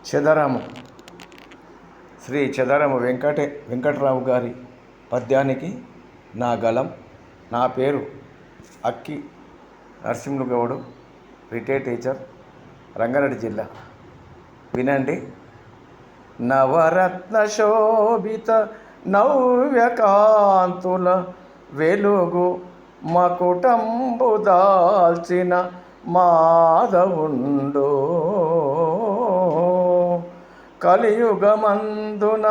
చెదరము శ్రీ చెదరము వెంకటరావు గారి పద్యానికి నా గలం. నా పేరు అక్కి నరసింహులు గౌడు, రిటైర్డ్ టీచర్, రంగారెడ్డి జిల్లా. వినండి. నవరత్న శోభిత నవ్యకాంతుల వెలుగు మకుటంబు దాల్చిన మాధవుండు, కలియుగమందున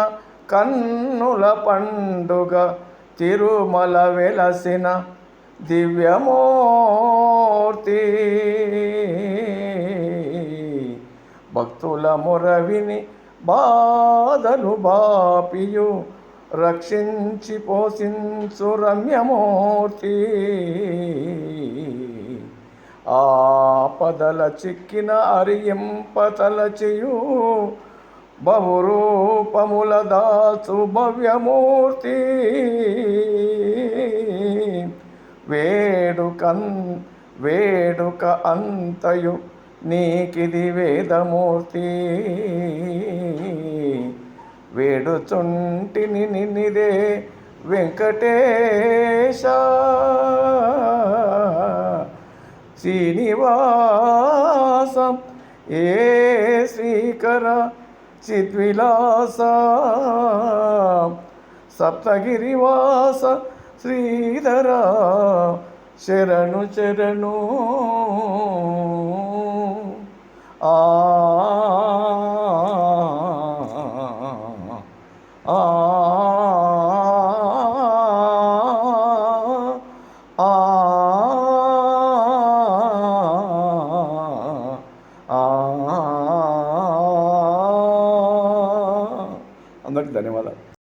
కన్నుల పండుగ తిరుమల వెలసిన దివ్యమూర్తి, భక్తుల మొరవిని బాధలు బాపియు రక్షించి పోషించు రమ్యమూర్తి, ఆపదల చిక్కిన అరియింపతలచియు బహురూపముల దాచు భవ్యమూర్తి, వేడుక అంతయు నీకిది వేదమూర్తి, వేడుచుంటిని నిన్నిదే వెంకటేశ, శ్రీనివాసం ఏ శ్రీకర చిద్విలాస, సప్తగిరివాస శ్రీధర శరణు శరణు. ఆ ఆ అందరికీ ధన్యవాదాలు.